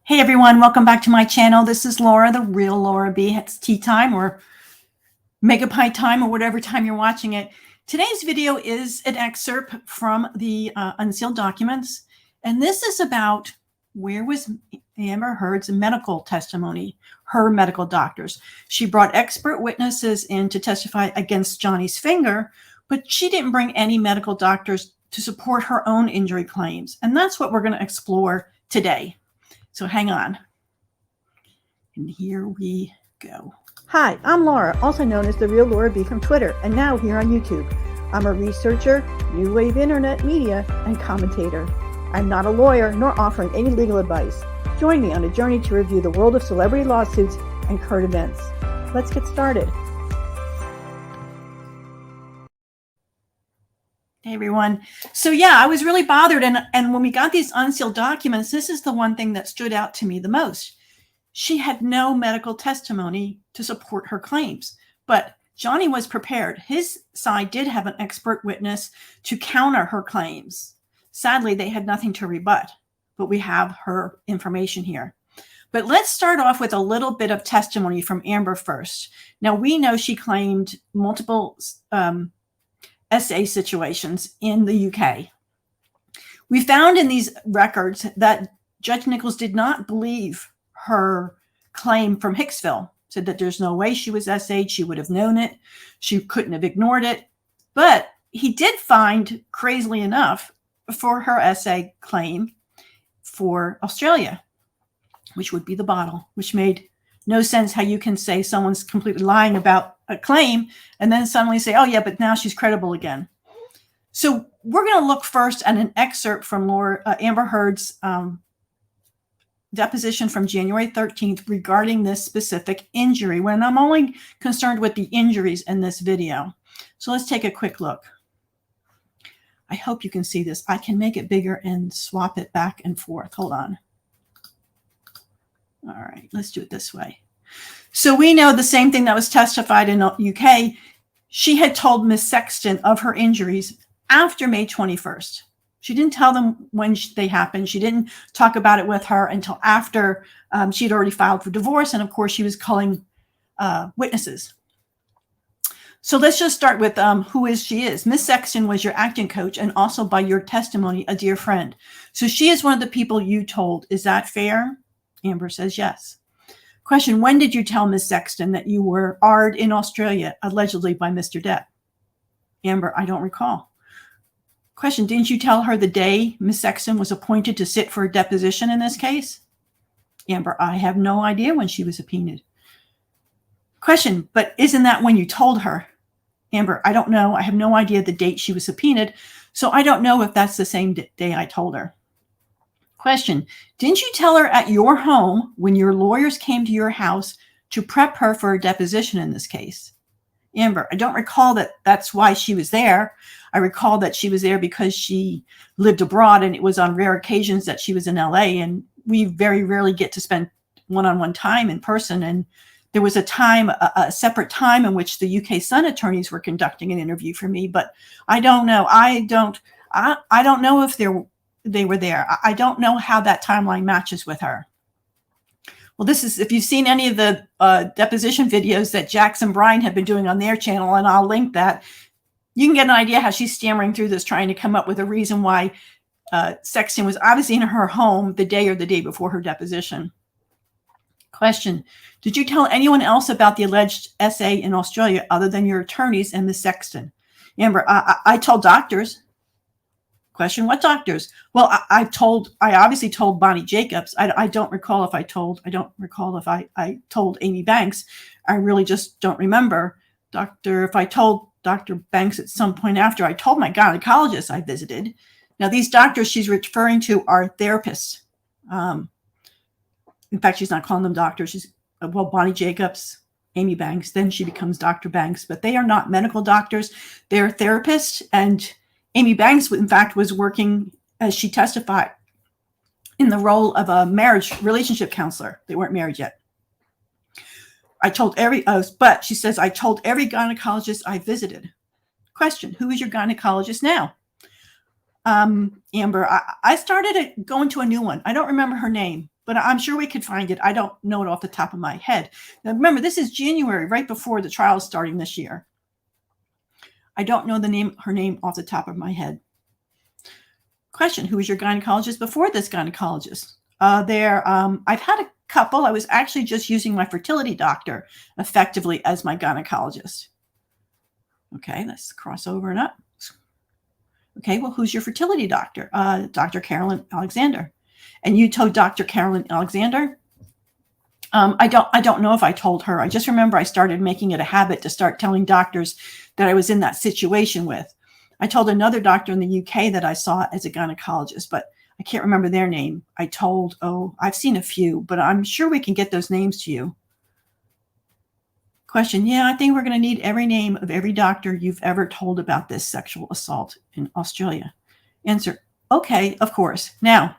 Hey everyone, welcome back to my channel. This is Laura, the real Laura B. It's tea time or mega pie time or whatever time you're watching it. Today's video is an excerpt from the Unsealed Documents. And this is about where was Amber Heard's medical testimony, her medical doctors. She brought expert witnesses in to testify against Johnny's finger, but she didn't bring any medical doctors to support her own injury claims. And that's what we're going to explore today. So hang on. And here we go. Hi, I'm Laura, also known as TheRealLauraB from Twitter, and now here on YouTube. I'm a researcher, new wave internet media, and commentator. I'm not a lawyer, nor offering any legal advice. Join me on a journey to review the world of celebrity lawsuits and current events. Let's get started. Hey everyone. So yeah, I was really bothered. And when we got these unsealed documents, this is the one thing that stood out to me the most. She had no medical testimony to support her claims, but Johnny was prepared. His side did have an expert witness to counter her claims. Sadly, they had nothing to rebut, but we have her information here. But let's start off with a little bit of testimony from Amber first. Now, we know she claimed multiple SA situations in the UK. We found in these records that Judge Nichols did not believe her claim from Hicksville, said that there's no way she was SA, she would have known it, she couldn't have ignored it. But he did find, crazily enough, for her SA claim for Australia, which would be the bottle, which made no sense how you can say someone's completely lying about a claim and then suddenly say, oh yeah, but now she's credible again. So we're going to look first at an excerpt from Amber Heard's deposition from January 13th regarding this specific injury, when I'm only concerned with the injuries in this video. So let's take a quick look. I hope you can see this. I can make it bigger and swap it back and forth. Hold on. All right, let's do it this way. So we know the same thing that was testified in the UK. She had told Miss Sexton of her injuries after May 21st. She didn't tell them when they happened. She didn't talk about it with her until after she'd already filed for divorce. And of course, she was calling witnesses. So let's just start with who she is. Miss Sexton was your acting coach and also by your testimony, a dear friend. So she is one of the people you told. Is that fair? Amber says yes. Question, when did you tell Miss Sexton that you were AR'd in Australia, allegedly by Mr. Depp? Amber, I don't recall. Question, didn't you tell her the day Miss Sexton was appointed to sit for a deposition in this case? Amber, I have no idea when she was subpoenaed. Question, but isn't that when you told her? Amber, I don't know. I have no idea the date she was subpoenaed, so I don't know if that's the same day I told her. Question, didn't you tell her at your home when your lawyers came to your house to prep her for a deposition in this case? Amber, I don't recall that that's why she was there. I recall that she was there because she lived abroad and it was on rare occasions that she was in LA, and we very rarely get to spend one-on-one time in person. And there was a separate time in which the UK Sun attorneys were conducting an interview for me, but I don't know. I don't know if they were there. I don't know how that timeline matches with her. Well, this is, if you've seen any of the deposition videos that Jax and Brian have been doing on their channel, and I'll link that, you can get an idea how she's stammering through this, trying to come up with a reason why Sexton was obviously in her home the day or the day before her deposition. Question, did you tell anyone else about the alleged SA in Australia other than your attorneys and Miss Sexton? Amber, I told doctors. Question, what doctors? Well, I obviously told Bonnie Jacobs. I don't recall if I told Amy Banks. I really just don't remember. If I told Dr. Banks at some point after, I told my gynecologist I visited. Now, these doctors she's referring to are therapists. In fact, she's not calling them doctors. She's, well, Bonnie Jacobs, Amy Banks, then she becomes Dr. Banks, but they are not medical doctors. They're therapists, and Amy Banks, in fact, was working, as she testified, in the role of a marriage relationship counselor. They weren't married yet. But she says, I told every gynecologist I visited. Question, who is your gynecologist now? Amber. I started going to a new one. I don't remember her name, but I'm sure we could find it. I don't know it off the top of my head. Now, remember, this is January, right before the trial is starting this year. I don't know her name off the top of my head. Question: who was your gynecologist before this gynecologist? I've had a couple. I was actually just using my fertility doctor effectively as my gynecologist. Okay, let's cross over and up. Okay, well, who's your fertility doctor? Dr. Carolyn Alexander. And you told Dr. Carolyn Alexander? I don't know if I told her. I just remember I started making it a habit to start telling doctors that I was in that situation with. I told another doctor in the UK that I saw as a gynecologist, but I can't remember their name. I've seen a few, but I'm sure we can get those names to you. Question: yeah, I think we're going to need every name of every doctor you've ever told about this sexual assault in Australia. Answer: okay, of course. Now,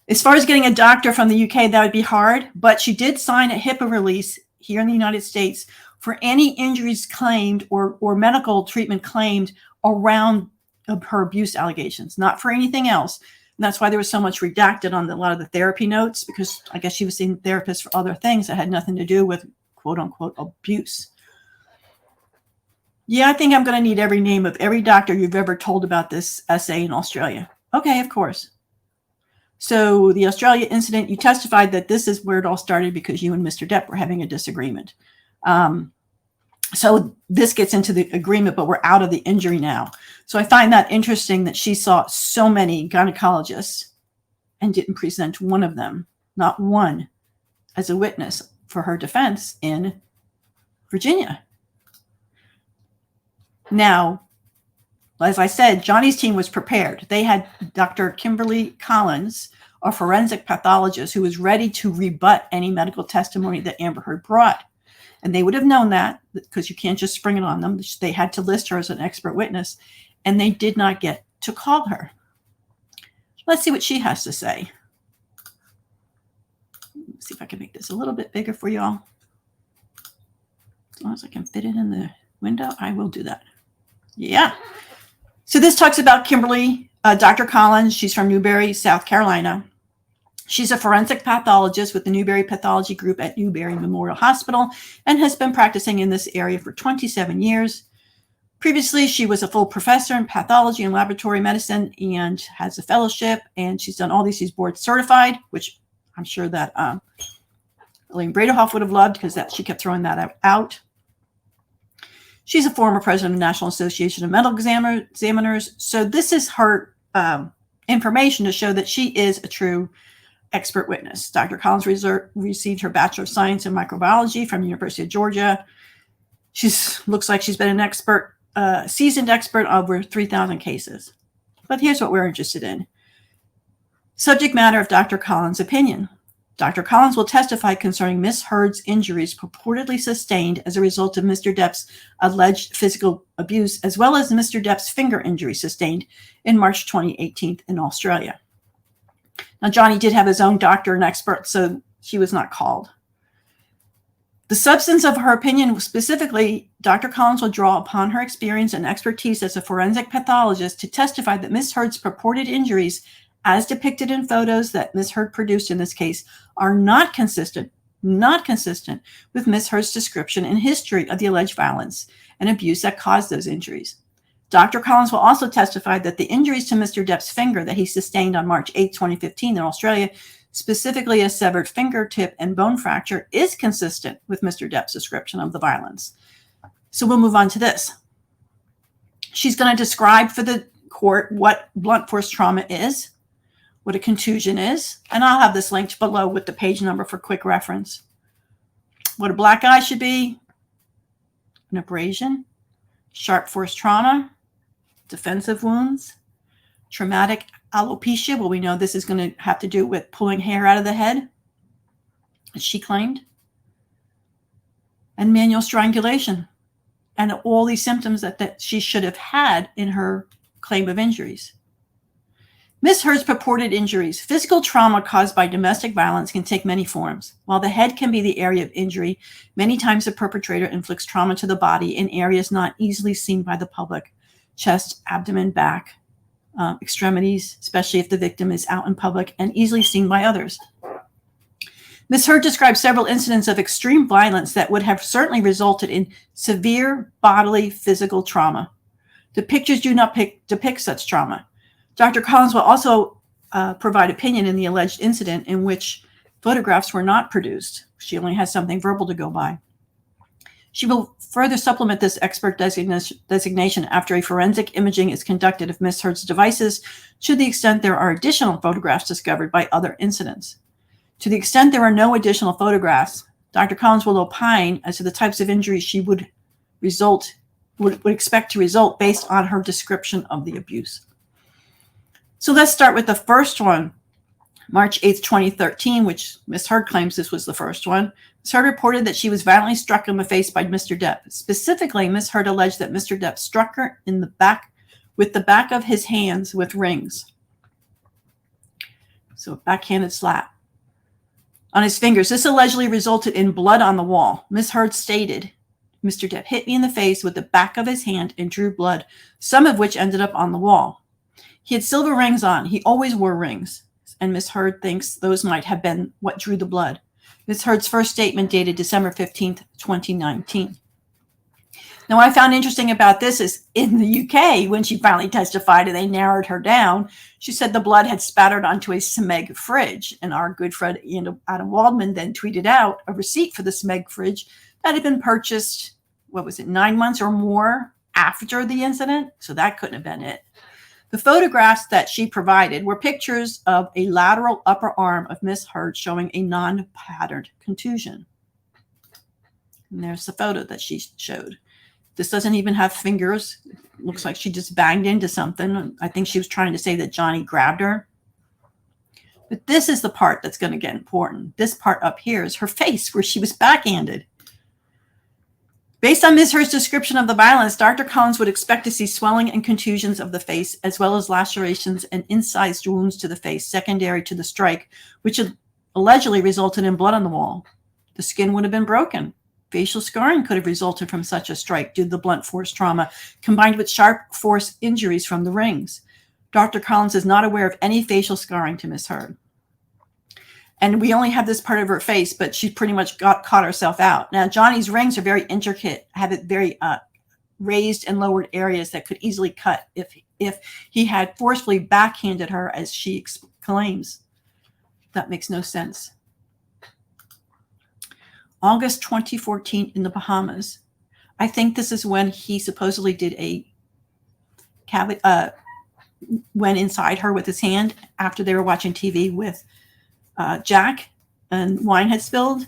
as far as getting a doctor from the UK, that would be hard, but she did sign a HIPAA release here in the United States for any injuries claimed or medical treatment claimed around her abuse allegations, not for anything else. And that's why there was so much redacted on a lot of the therapy notes, because I guess she was seeing therapists for other things that had nothing to do with quote unquote abuse. Yeah, I think I'm going to need every name of every doctor you've ever told about this essay in Australia. Okay, of course. So the Australia incident, you testified that this is where it all started because you and Mr. Depp were having a disagreement. So this gets into the agreement, but we're out of the injury now. So I find that interesting that she saw so many gynecologists and didn't present one of them, not one, as a witness for her defense in Virginia. Now, as I said, Johnny's team was prepared. They had Dr. Kimberly Collins, a forensic pathologist who was ready to rebut any medical testimony that Amber Heard brought. And they would have known that because you can't just spring it on them. They had to list her as an expert witness, and they did not get to call her. Let's see what she has to say. Let's see if I can make this a little bit bigger for you all. As long as I can fit it in the window, I will do that. Yeah. So this talks about Kimberly, Dr. Collins. She's from Newberry, South Carolina. She's a forensic pathologist with the Newberry Pathology Group at Newberry Memorial Hospital and has been practicing in this area for 27 years. Previously, she was a full professor in pathology and laboratory medicine and has a fellowship, and she's done all these. She's board certified, which I'm sure that Elaine Braderhoff would have loved because she kept throwing that out. She's a former president of the National Association of Medical Examiners. So this is her information to show that she is a true expert witness. Dr. Collins received her Bachelor of Science in Microbiology from the University of Georgia. Looks like she's been an seasoned expert of over 3,000 cases. But here's what we're interested in. Subject matter of Dr. Collins' opinion. Dr. Collins will testify concerning Ms. Heard's injuries purportedly sustained as a result of Mr. Depp's alleged physical abuse, as well as Mr. Depp's finger injury sustained in March 2018 in Australia. Now, Johnny did have his own doctor and expert, so she was not called. The substance of her opinion, specifically, Dr. Collins will draw upon her experience and expertise as a forensic pathologist to testify that Ms. Heard's purported injuries, as depicted in photos that Ms. Heard produced in this case, are not consistent with Ms. Heard's description and history of the alleged violence and abuse that caused those injuries. Dr. Collins will also testify that the injuries to Mr. Depp's finger that he sustained on March 8, 2015 in Australia, specifically a severed fingertip and bone fracture, is consistent with Mr. Depp's description of the violence. So we'll move on to this. She's going to describe for the court what blunt force trauma is, what a contusion is, and I'll have this linked below with the page number for quick reference. What a black eye should be, an abrasion, sharp force trauma, defensive wounds, traumatic alopecia. Well, we know this is going to have to do with pulling hair out of the head, as she claimed, and manual strangulation, and all these symptoms that she should have had in her claim of injuries. Ms. Heard's purported injuries. Physical trauma caused by domestic violence can take many forms. While the head can be the area of injury, many times the perpetrator inflicts trauma to the body in areas not easily seen by the public: chest, abdomen, back, extremities, especially if the victim is out in public and easily seen by others. Ms. Heard described several incidents of extreme violence that would have certainly resulted in severe bodily physical trauma. The pictures do not depict such trauma. Dr. Collins will also provide opinion in the alleged incident in which photographs were not produced. She only has something verbal to go by. She will further supplement this expert designation after a forensic imaging is conducted of Ms. Heard's devices, to the extent there are additional photographs discovered by other incidents. To the extent there are no additional photographs, Dr. Collins will opine as to the types of injuries she would expect to result based on her description of the abuse. So let's start with the first one, March 8th, 2013, which Ms. Heard claims this was the first one. Ms. Heard reported that she was violently struck in the face by Mr. Depp. Specifically, Ms. Heard alleged that Mr. Depp struck her in the back with the back of his hands with rings. So backhanded slap on his fingers. This allegedly resulted in blood on the wall. Ms. Heard stated, Mr. Depp hit me in the face with the back of his hand and drew blood, some of which ended up on the wall. He had silver rings on. He always wore rings. And Ms. Heard thinks those might have been what drew the blood. Ms. Heard's first statement dated December 15th, 2019. Now, what I found interesting about this is in the UK, when she finally testified and they narrowed her down, she said the blood had spattered onto a Smeg fridge. And our good friend Adam Waldman then tweeted out a receipt for the Smeg fridge that had been purchased, 9 months or more after the incident? So that couldn't have been it. The photographs that she provided were pictures of a lateral upper arm of Ms. Heard showing a non-patterned contusion. And there's the photo that she showed. This doesn't even have fingers. It looks like she just banged into something. I think she was trying to say that Johnny grabbed her. But this is the part that's going to get important. This part up here is her face, where she was backhanded. Based on Ms. Heard's description of the violence, Dr. Collins would expect to see swelling and contusions of the face, as well as lacerations and incised wounds to the face, secondary to the strike, which allegedly resulted in blood on the wall. The skin would have been broken. Facial scarring could have resulted from such a strike due to the blunt force trauma, combined with sharp force injuries from the rings. Dr. Collins is not aware of any facial scarring to Ms. Heard. And we only have this part of her face, but she pretty much caught herself out. Now, Johnny's rings are very intricate, have it very raised and lowered areas that could easily cut if he had forcefully backhanded her, as she claims. That makes no sense. August 2014 in the Bahamas. I think this is when he supposedly did went inside her with his hand after they were watching TV with Jack, and wine had spilled.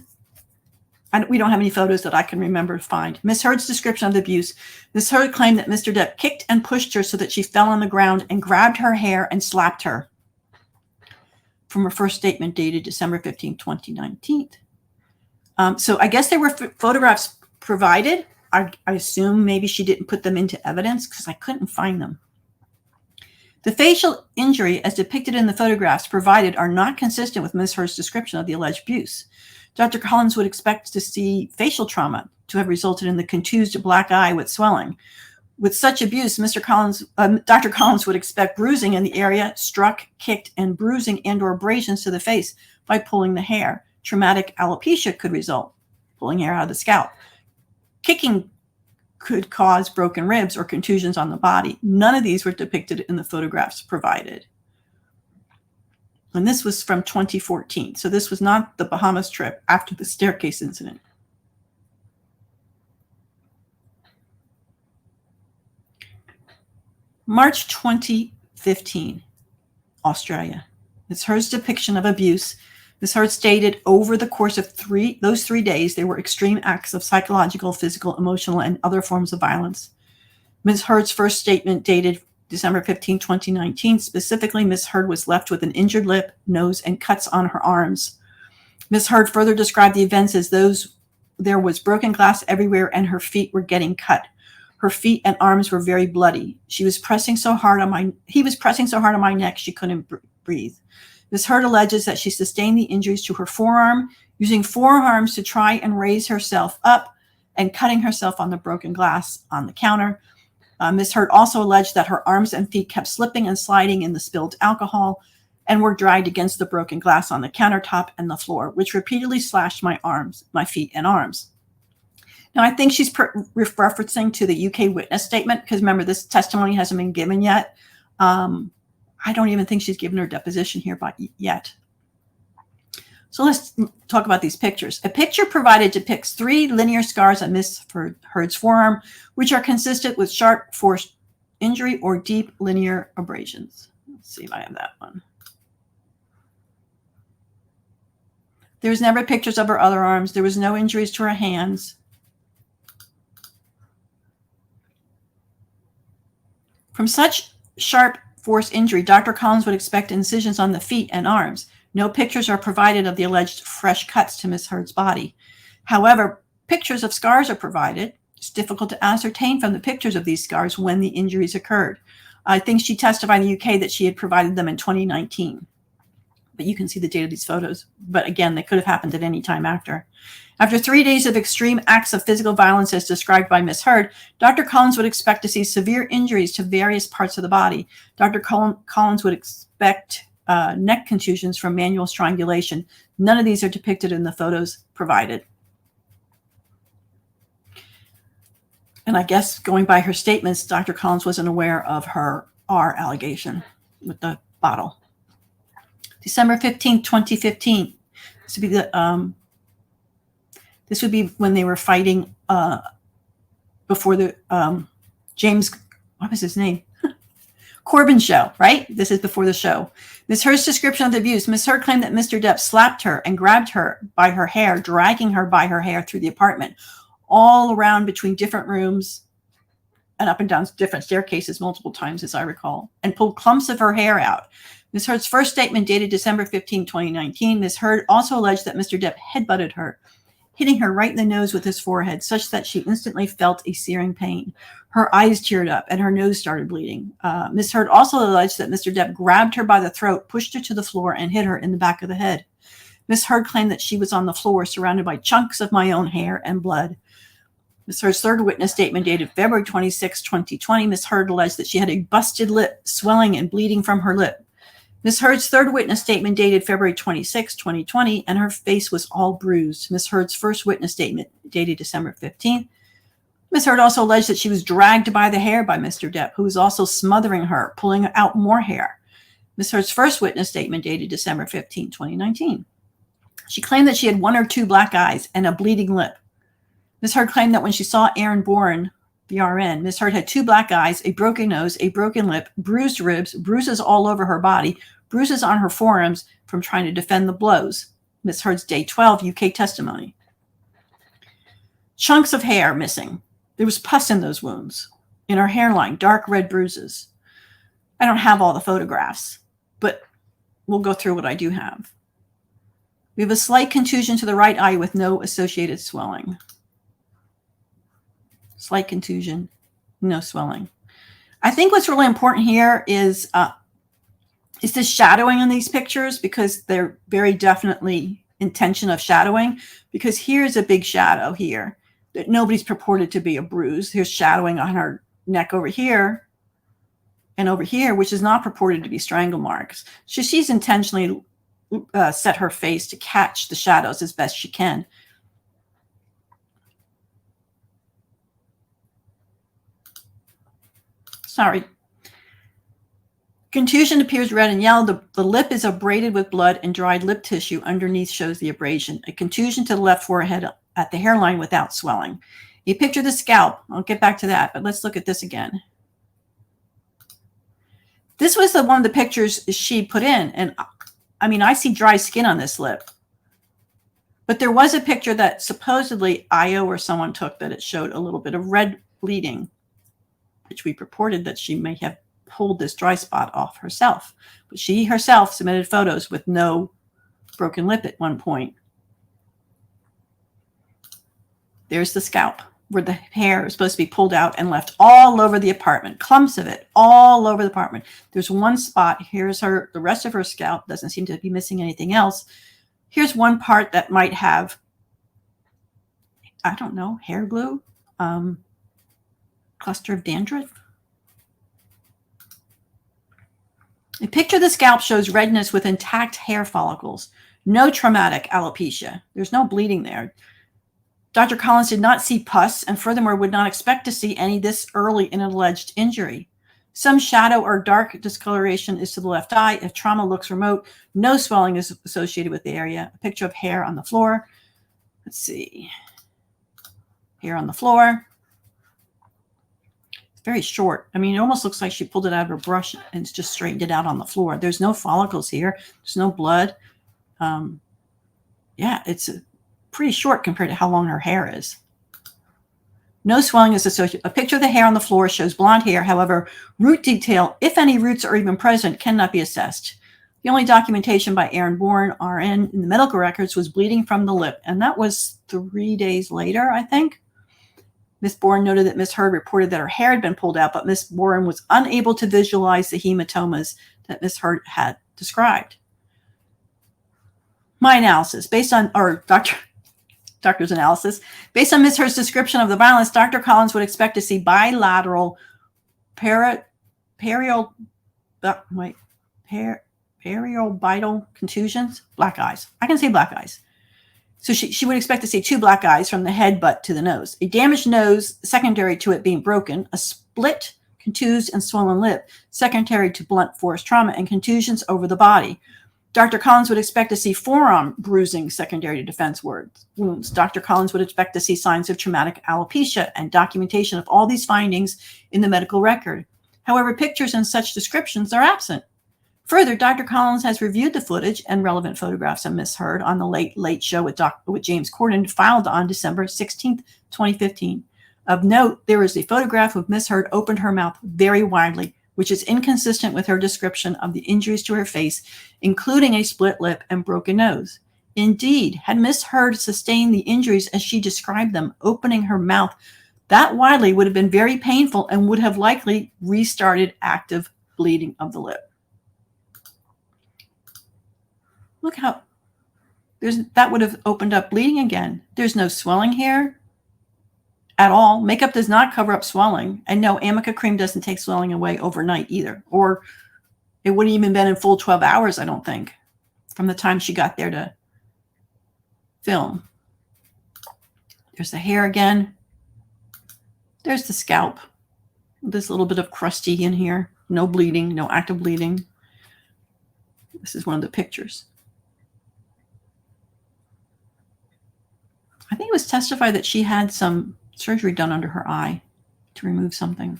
We don't have any photos that I can remember to find. Ms. Heard's description of the abuse. Ms. Heard claimed that Mr. Depp kicked and pushed her so that she fell on the ground and grabbed her hair and slapped her. From her first statement dated December 15, 2019. So I guess there were photographs provided. I assume maybe she didn't put them into evidence because I couldn't find them. The facial injury as depicted in the photographs provided are not consistent with Ms. Heard's description of the alleged abuse. Dr. Collins would expect to see facial trauma to have resulted in the contused black eye with swelling. With such abuse, Dr. Collins would expect bruising in the area, struck, kicked, and bruising and or abrasions to the face by pulling the hair. Traumatic alopecia could result, pulling hair out of the scalp. Kicking could cause broken ribs or contusions on the body. None of these were depicted in the photographs provided. And this was from 2014. So this was not the Bahamas trip after the staircase incident. March 2015, Australia. It's Heard's depiction of abuse. Ms. Heard stated over the course of those 3 days, there were extreme acts of psychological, physical, emotional, and other forms of violence. Ms. Heard's first statement dated December 15, 2019. Specifically, Ms. Heard was left with an injured lip, nose, and cuts on her arms. Ms. Heard further described the events as there was broken glass everywhere and her feet were getting cut. Her feet and arms were very bloody. He was pressing so hard on my neck she couldn't breathe. Ms. Heard alleges that she sustained the injuries to her forearm, using forearms to try and raise herself up and cutting herself on the broken glass on the counter. Ms. Hurd also alleged that her arms and feet kept slipping and sliding in the spilled alcohol and were dragged against the broken glass on the countertop and the floor, which repeatedly slashed my arms, my feet and arms. Now, I think she's referencing to the UK witness statement, because remember, this testimony hasn't been given yet. I don't even think she's given her deposition here yet. So let's talk about these pictures. A picture provided depicts 3 linear scars on Ms. Hurd's forearm, which are consistent with sharp force injury or deep linear abrasions. Let's see if I have that one. There was never pictures of her other arms. There was no injuries to her hands. From such sharp force injury, Dr. Collins would expect incisions on the feet and arms. No pictures are provided of the alleged fresh cuts to Ms. Hurd's body. However, pictures of scars are provided. It's difficult to ascertain from the pictures of these scars when the injuries occurred. I think she testified in the UK that she had provided them in 2019. But you can see the date of these photos. But again, they could have happened at any time after. After 3 days of extreme acts of physical violence as described by Ms. Hurd, Dr. Collins would expect to see severe injuries to various parts of the body. Dr. Collins would expect neck contusions from manual strangulation. None of these are depicted in the photos provided. And I guess going by her statements, Dr. Collins wasn't aware of her R allegation with the bottle. December 15, 2015. This would be when they were fighting before the James, what was his name? Corbin show, right? This is before the show. Ms. Hurd's description of the abuse. Ms. Hurd claimed that Mr. Depp slapped her and grabbed her by her hair, dragging her by her hair through the apartment, all around between different rooms and up and down different staircases multiple times, as I recall, and pulled clumps of her hair out. Ms. Hurd's first statement dated December 15, 2019. Ms. Hurd also alleged that Mr. Depp headbutted her, hitting her right in the nose with his forehead, such that she instantly felt a searing pain. Her eyes teared up and her nose started bleeding. Ms. Hurd also alleged that Mr. Depp grabbed her by the throat, pushed her to the floor, and hit her in the back of the head. Ms. Hurd claimed that she was on the floor surrounded by chunks of my own hair and blood. Ms. Hurd's third witness statement dated February 26, 2020. Ms. Hurd alleged that she had a busted lip, swelling and bleeding from her lip. Ms. Hurd's third witness statement dated February 26, 2020, and her face was all bruised. Ms. Hurd's first witness statement dated December 15. Ms. Hurd also alleged that she was dragged by the hair by Mr. Depp, who was also smothering her, pulling out more hair. Ms. Hurd's first witness statement dated December 15, 2019. She claimed that she had 1 or 2 black eyes and a bleeding lip. Ms. Hurd claimed that when she saw Aaron Bourne, the RN, Ms. Hurd had 2 black eyes, a broken nose, a broken lip, bruised ribs, bruises all over her body, bruises on her forearms from trying to defend the blows. Ms. Hurd's day 12 UK testimony. Chunks of hair missing. There was pus in those wounds. In her hairline, dark red bruises. I don't have all the photographs, but we'll go through what I do have. We have a slight contusion to the right eye with no associated swelling. Slight contusion, no swelling. I think what's really important here is the shadowing on these pictures, because they're very definitely intention of shadowing, because here's a big shadow here that nobody's purported to be a bruise. Here's shadowing on her neck over here and over here, which is not purported to be strangle marks. So she's intentionally set her face to catch the shadows as best she can. Sorry. Contusion appears red and yellow. The lip is abraded with blood, and dried lip tissue underneath shows the abrasion. A contusion to the left forehead at the hairline without swelling. A picture of the scalp. I'll get back to that, but let's look at this again. This was one of the pictures she put in, and I mean, I see dry skin on this lip. But there was a picture that supposedly Io or someone took that it showed a little bit of red bleeding, which we purported that she may have pulled this dry spot off herself. But she herself submitted photos with no broken lip at one point. There's the scalp, where the hair is supposed to be pulled out and left all over the apartment. Clumps of it all over the apartment. There's one spot. Here's the rest of her scalp. Doesn't seem to be missing anything else. Here's one part that might have, I don't know, hair glue, cluster of dandruff. A picture of the scalp shows redness with intact hair follicles. No traumatic alopecia. There's no bleeding there. Dr. Collins did not see pus and furthermore would not expect to see any this early in an alleged injury. Some shadow or dark discoloration is to the left eye. If trauma looks remote, no swelling is associated with the area. A picture of hair on the floor. Let's see. Hair on the floor. It's very short. I mean, it almost looks like she pulled it out of her brush and just straightened it out on the floor. There's no follicles here. There's no blood. Yeah, it's pretty short compared to how long her hair is. No swelling is associated. A picture of the hair on the floor shows blonde hair. However, root detail, if any roots are even present, cannot be assessed. The only documentation by Aaron Bourne, RN, in the medical records was bleeding from the lip, and that was 3 days later, I think. Ms. Bourne noted that Ms. Heard reported that her hair had been pulled out, but Ms. Bourne was unable to visualize the hematomas that Ms. Heard had described. My analysis, based on, or doctor's analysis, based on Ms. Heard's description of the violence, Dr. Collins would expect to see bilateral periobital contusions, black eyes. I can say black eyes. So she would expect to see 2 black eyes from the head butt to the nose. A damaged nose, secondary to it being broken, a split, contused, and swollen lip, secondary to blunt force trauma, and contusions over the body. Dr. Collins would expect to see forearm bruising secondary to defense wounds. Dr. Collins would expect to see signs of traumatic alopecia and documentation of all these findings in the medical record. However, pictures and such descriptions are absent. Further, Dr. Collins has reviewed the footage and relevant photographs of Ms. Heard on the Late Show with James Corden, filed on December 16th, 2015. Of note, there is a photograph of Ms. Heard opened her mouth very widely, which is inconsistent with her description of the injuries to her face, including a split lip and broken nose. Indeed, had Ms. Heard sustained the injuries as she described them, opening her mouth that widely would have been very painful and would have likely restarted active bleeding of the lip. Look how that would have opened up bleeding again. There's no swelling here at all. Makeup does not cover up swelling, and no, Amica cream doesn't take swelling away overnight either, or it wouldn't even been in full 12 hours, I don't think, from the time she got there to film. There's the hair again. There's the scalp. This little bit of crusty in here. No bleeding, no active bleeding. This is one of the pictures. I think it was testified that she had some surgery done under her eye to remove something.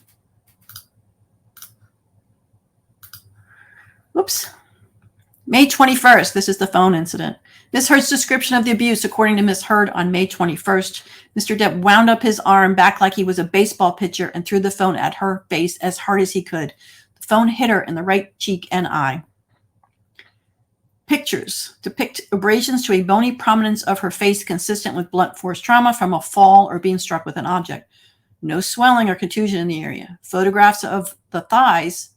Oops. May 21st. This is the phone incident. Ms. Heard's description of the abuse, according to Ms. Heard, on May 21st, Mr. Depp wound up his arm back like he was a baseball pitcher and threw the phone at her face as hard as he could. The phone hit her in the right cheek and eye. Pictures depict abrasions to a bony prominence of her face consistent with blunt force trauma from a fall or being struck with an object. No swelling or contusion in the area. Photographs of the thighs,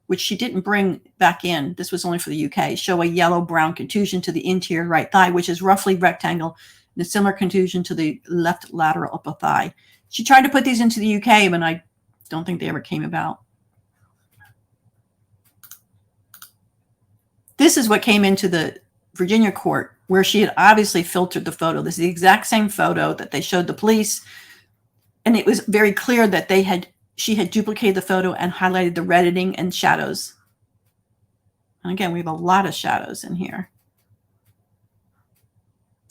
which she didn't bring back in, this was only for the UK, show a yellow-brown contusion to the interior right thigh, which is roughly rectangle, and a similar contusion to the left lateral upper thigh. She tried to put these into the UK, but I don't think they ever came about. This is what came into the Virginia court, where she had obviously filtered the photo. This is the exact same photo that they showed the police. And it was very clear that she had duplicated the photo and highlighted the reddening and shadows. And again, we have a lot of shadows in here.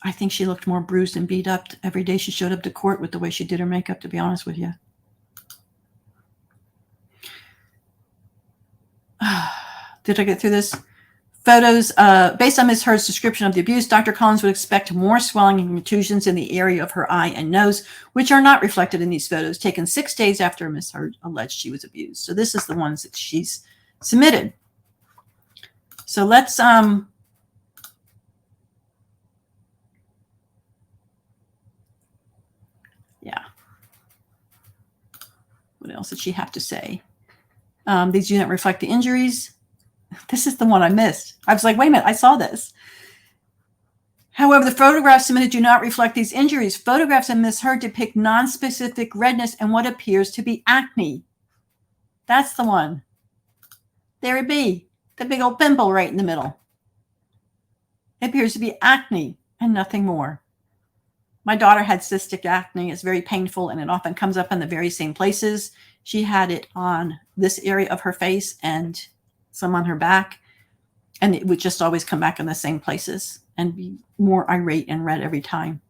I think she looked more bruised and beat up every day she showed up to court with the way she did her makeup, to be honest with you. Did I get through this? Photos, based on Ms. Heard's description of the abuse, Dr. Collins would expect more swelling and contusions in the area of her eye and nose, which are not reflected in these photos taken 6 days after Ms. Heard alleged she was abused. So this is the ones that she's submitted. So let's, yeah. What else did she have to say? These do not reflect the injuries. This is the one I missed. I was like, wait a minute, I saw this. However, the photographs submitted do not reflect these injuries. Photographs of Ms. Heard depict nonspecific redness and what appears to be acne. That's the one. There it be. The big old pimple right in the middle. It appears to be acne and nothing more. My daughter had cystic acne. It's very painful, and it often comes up in the very same places. She had it on this area of her face and some on her back, and it would just always come back in the same places and be more irate and red every time.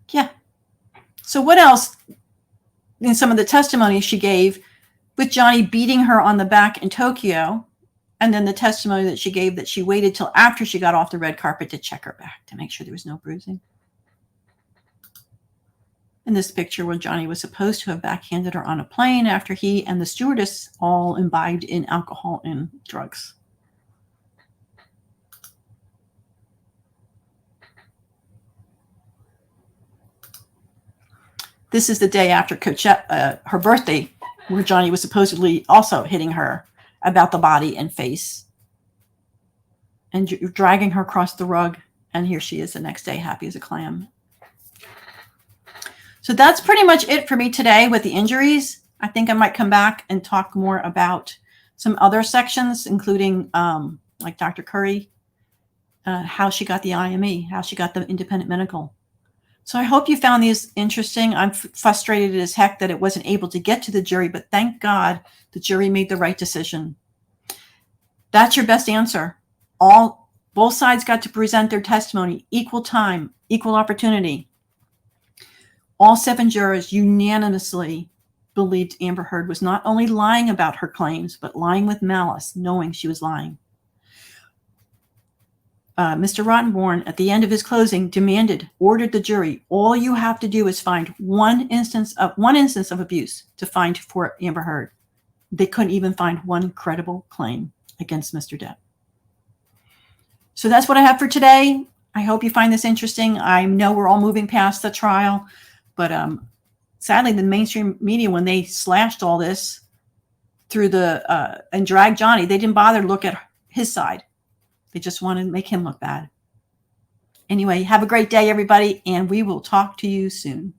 Yeah. So what else in some of the testimony she gave with Johnny beating her on the back in Tokyo, and then the testimony that she gave that she waited till after she got off the red carpet to check her back to make sure there was no bruising. In this picture where Johnny was supposed to have backhanded her on a plane after he and the stewardess all imbibed in alcohol and drugs. This is the day after her birthday, where Johnny was supposedly also hitting her about the body and face and dragging her across the rug. And here she is the next day, happy as a clam. So that's pretty much it for me today with the injuries. I think I might come back and talk more about some other sections, including like Dr. Curry, how she got the IME, how she got the independent medical. So I hope you found these interesting. I'm frustrated as heck that it wasn't able to get to the jury, but thank God the jury made the right decision. That's your best answer. Both sides got to present their testimony, equal time, equal opportunity. All 7 jurors unanimously believed Amber Heard was not only lying about her claims, but lying with malice, knowing she was lying. Mr. Rottenborn, at the end of his closing, ordered the jury, all you have to do is find one instance of abuse to find for Amber Heard. They couldn't even find one credible claim against Mr. Depp. So that's what I have for today. I hope you find this interesting. I know we're all moving past the trial, but sadly, the mainstream media, when they slashed all this through and dragged Johnny, they didn't bother to look at his side. They just wanted to make him look bad. Anyway, have a great day, everybody, and we will talk to you soon.